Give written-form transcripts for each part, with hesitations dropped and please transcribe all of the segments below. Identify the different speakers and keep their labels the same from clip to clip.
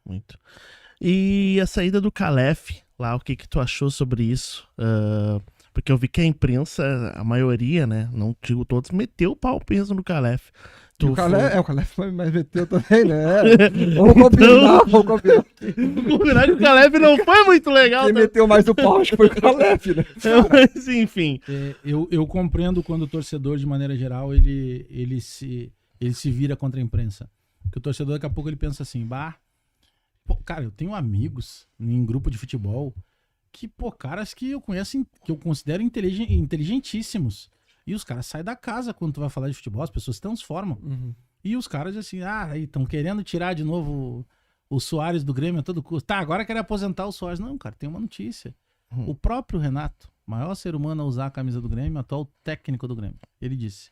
Speaker 1: muito. E a saída do Calef, lá, o que tu achou sobre isso? Porque eu vi que a imprensa, a maioria, né, não digo todos, meteu o pau mesmo no Calef.
Speaker 2: E o
Speaker 1: foi...
Speaker 2: Calef mas meteu também, né?
Speaker 1: Então,
Speaker 2: Vamos combinar.
Speaker 1: combinar que o Calef não foi muito legal.
Speaker 2: Quem meteu mais o pau acho que foi o Calef, né?
Speaker 1: Mas, enfim.
Speaker 3: Eu compreendo quando o torcedor, de maneira geral, ele se vira contra a imprensa. Porque o torcedor, daqui a pouco, ele pensa assim, pô, cara, eu tenho amigos em grupo de futebol que, pô, caras que eu conheço, que eu considero inteligentíssimos. E os caras saem da casa quando tu vai falar de futebol, as pessoas se transformam.
Speaker 2: Uhum.
Speaker 3: E os caras assim, aí estão querendo tirar de novo o Soares do Grêmio a todo custo. Tá, agora querem aposentar o Soares. Não, cara, tem uma notícia. O próprio Renato, maior ser humano a usar a camisa do Grêmio, atual técnico do Grêmio, ele disse,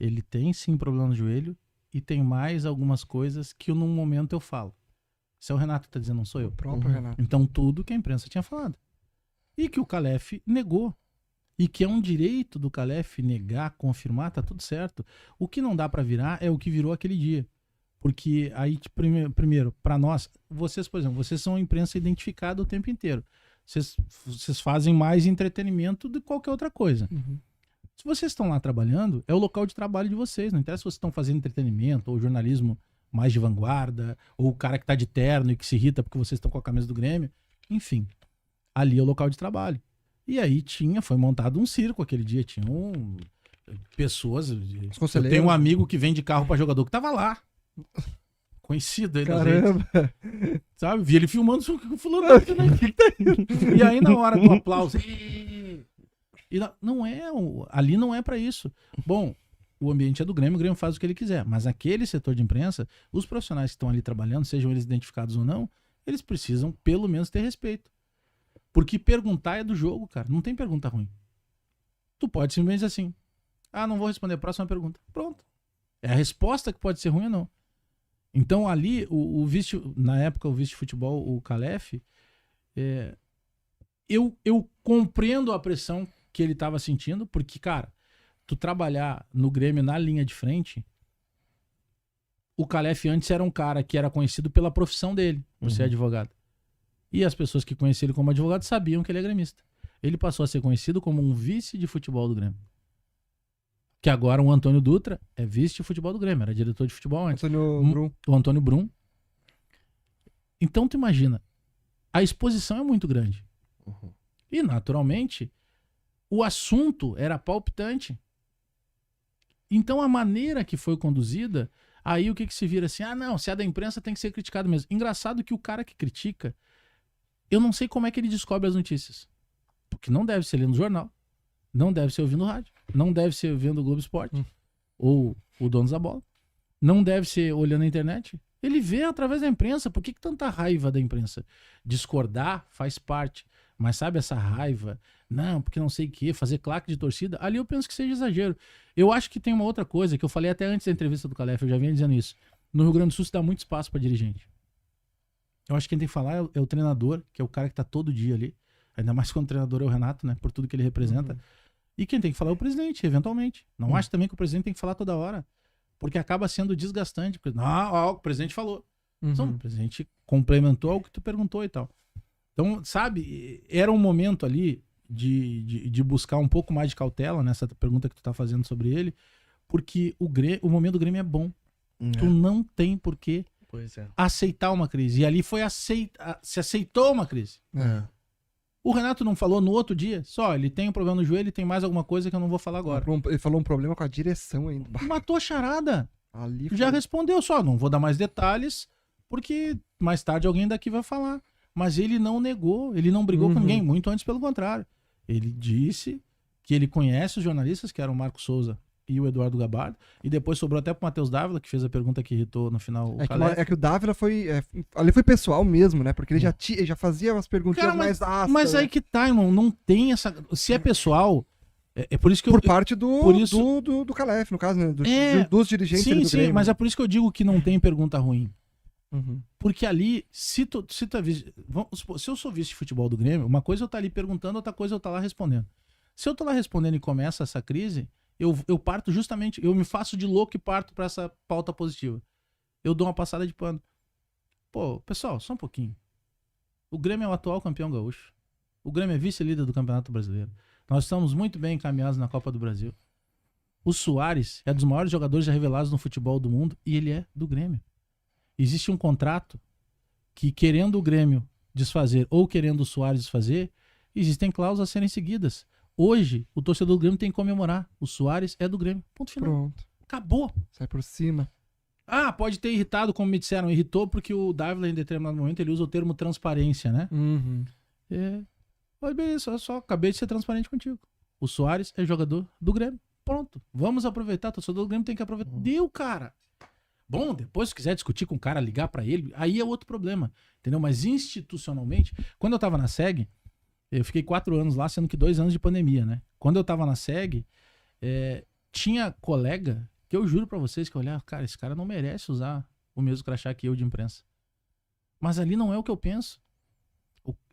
Speaker 3: ele tem sim problema no joelho e tem mais algumas coisas que num momento eu falo. Se é o Renato que tá dizendo, não sou eu.
Speaker 2: O próprio Renato.
Speaker 3: Então tudo que a imprensa tinha falado. E que o Calef negou. E que é um direito do Calef negar, confirmar, tá tudo certo. O que não dá pra virar é o que virou aquele dia. Porque aí, primeiro, pra nós, vocês, por exemplo, vocês são a imprensa identificada o tempo inteiro. Vocês fazem mais entretenimento do que qualquer outra coisa.
Speaker 2: Uhum.
Speaker 3: Se vocês estão lá trabalhando, é o local de trabalho de vocês. Não interessa se vocês estão fazendo entretenimento ou jornalismo mais de vanguarda, ou o cara que tá de terno e que se irrita porque vocês estão com a camisa do Grêmio. Enfim, ali é o local de trabalho. E aí foi montado um circo aquele dia, tinham pessoas. Eu tenho um amigo que vende carro pra jogador que tava lá. Conhecido aí das redes. Sabe? Vi ele filmando o fulano. E aí na hora do aplauso. Ali não é pra isso. Bom, o ambiente é do Grêmio, o Grêmio faz o que ele quiser. Mas aquele setor de imprensa, os profissionais que estão ali trabalhando, sejam eles identificados ou não, eles precisam pelo menos ter respeito. Porque perguntar é do jogo, cara. Não tem pergunta ruim. Tu pode simplesmente dizer assim, não vou responder a próxima pergunta. Pronto. É a resposta que pode ser ruim ou não. Então ali, na época, o vice-futebol, o Calef, eu compreendo a pressão que ele estava sentindo, porque, cara, tu trabalhar no Grêmio na linha de frente, o Calef antes era um cara que era conhecido pela profissão dele, por ser advogado. E as pessoas que conheciam ele como advogado sabiam que ele é gremista. Ele passou a ser conhecido como um vice de futebol do Grêmio. Que agora o Antônio Dutra é vice de futebol do Grêmio, era diretor de futebol antes. O Antônio Brum. Então tu imagina, a exposição é muito grande. E naturalmente, o assunto era palpitante. Então a maneira que foi conduzida, aí o que se vira assim, se é da imprensa tem que ser criticado mesmo. Engraçado que o cara que critica, eu não sei como é que ele descobre as notícias. Porque não deve ser lendo jornal, não deve ser ouvindo rádio, não deve ser vendo o Globo Esporte, ou o Donos da Bola, não deve ser olhando a internet. Ele vê através da imprensa. Por que tanta raiva da imprensa? Discordar faz parte, mas sabe essa raiva? Não, porque não sei o que, fazer claque de torcida, ali eu penso que seja exagero. Eu acho que tem uma outra coisa, que eu falei até antes da entrevista do Calef, eu já vinha dizendo isso. No Rio Grande do Sul se dá muito espaço para dirigente. Eu acho que quem tem que falar é o treinador, que é o cara que tá todo dia ali. Ainda mais quando o treinador é o Renato, né? Por tudo que ele representa. E quem tem que falar é o presidente, eventualmente. Não acho também que o presidente tem que falar toda hora. Porque acaba sendo desgastante. Porque, o presidente falou. Então, o presidente complementou o que tu perguntou e tal. Então, sabe, era um momento ali de buscar um pouco mais de cautela nessa pergunta que tu tá fazendo sobre ele. Porque o momento do Grêmio é bom. Tu não tem porquê aceitar uma crise. E ali se aceitou uma crise. O Renato não falou no outro dia? Ele tem um problema no joelho e tem mais alguma coisa que eu não vou falar agora.
Speaker 2: Ele falou um problema com a direção ainda.
Speaker 3: Matou a charada.
Speaker 2: Ali
Speaker 3: Já respondeu não vou dar mais detalhes, porque mais tarde alguém daqui vai falar. Mas ele não negou, ele não brigou com ninguém, muito antes pelo contrário. Ele disse que ele conhece os jornalistas, que eram o Marco Souza e o Eduardo Gabardo, e depois sobrou até pro Matheus Dávila, que fez a pergunta que irritou no final o Calef.
Speaker 2: É que o Dávila ali foi pessoal mesmo, né? Porque ele já fazia umas perguntinhas mais ásperas.
Speaker 3: Mas aí que tá, irmão, não tem essa... Se é pessoal, é por isso que
Speaker 2: Por parte do Calef, no caso, né? Dos dirigentes do Grêmio.
Speaker 3: Sim, mas é por isso que eu digo que não tem pergunta ruim. Porque ali, se eu sou vice de futebol do Grêmio, uma coisa eu tá ali perguntando, outra coisa eu tá lá respondendo. Se eu tô lá respondendo e começa essa crise, eu parto justamente, eu me faço de louco e parto para essa pauta positiva. Eu dou uma passada de pano. Pô, pessoal, só um pouquinho. O Grêmio é o atual campeão gaúcho. O Grêmio é vice-líder do Campeonato Brasileiro. Nós estamos muito bem encaminhados na Copa do Brasil. O Suárez é dos maiores jogadores já revelados no futebol do mundo e ele é do Grêmio. Existe um contrato que, querendo o Grêmio desfazer ou querendo o Suárez desfazer, existem cláusulas a serem seguidas. Hoje, o torcedor do Grêmio tem que comemorar. O Suárez é do Grêmio. Ponto final.
Speaker 2: Pronto.
Speaker 3: Acabou.
Speaker 2: Sai por cima.
Speaker 3: Ah, pode ter irritado, como me disseram. Irritou porque o Dávila, em determinado momento, ele usa o termo transparência, né?
Speaker 2: Uhum.
Speaker 3: Olha bem isso, eu só acabei de ser transparente contigo. O Suárez é jogador do Grêmio. Pronto. Vamos aproveitar. O torcedor do Grêmio tem que aproveitar. Deu, cara. Bom, depois se quiser discutir com o cara, ligar pra ele, aí é outro problema. Entendeu? Mas institucionalmente, quando eu tava na SEG, eu fiquei 4 anos lá, sendo que 2 anos de pandemia, né? Quando eu tava na SEG, tinha colega que eu juro pra vocês que eu olhava, cara, esse cara não merece usar o mesmo crachá que eu de imprensa. Mas ali não é o que eu penso.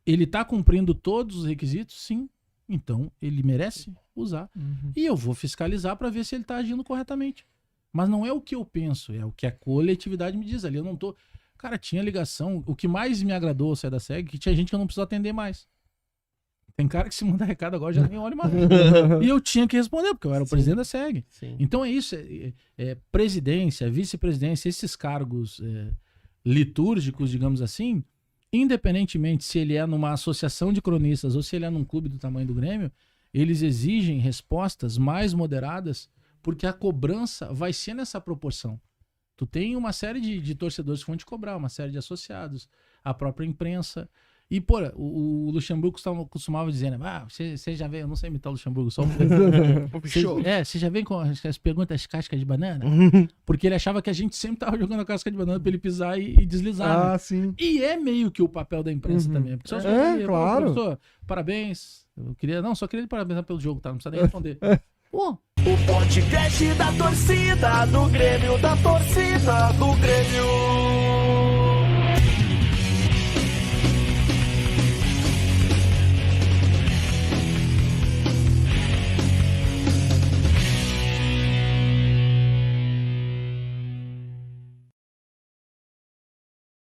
Speaker 3: Ele tá cumprindo todos os requisitos? Sim. Então, ele merece usar.
Speaker 2: Uhum.
Speaker 3: E eu vou fiscalizar pra ver se ele tá agindo corretamente. Mas não é o que eu penso, é o que a coletividade me diz ali. Eu não tô... Cara, tinha ligação. O que mais me agradou ao sair da SEG é que tinha gente que eu não precisava atender mais. Tem cara que se manda recado agora já nem olha mais. E eu tinha que responder, porque eu era o presidente da SEG.
Speaker 1: Sim.
Speaker 3: Então é isso. Presidência, vice-presidência, esses cargos litúrgicos, digamos assim, independentemente se ele é numa associação de cronistas ou se ele é num clube do tamanho do Grêmio, eles exigem respostas mais moderadas, porque a cobrança vai ser nessa proporção. Tu tem uma série de torcedores que vão te cobrar, uma série de associados, a própria imprensa. E, pô, o Luxemburgo costumava dizer, né? Ah, você já veio, eu não sei imitar o Luxemburgo, só você já vem com as perguntas casca de banana? Porque ele achava que a gente sempre tava jogando a casca de banana pra ele pisar e deslizar. Né?
Speaker 2: Sim.
Speaker 3: E é meio que o papel da imprensa também. Porque
Speaker 2: claro.
Speaker 3: Professor, parabéns. Só queria lhe parabenizar pelo jogo, tá? Não precisa nem responder. Pô,
Speaker 4: O podcast da torcida do Grêmio, da torcida do Grêmio.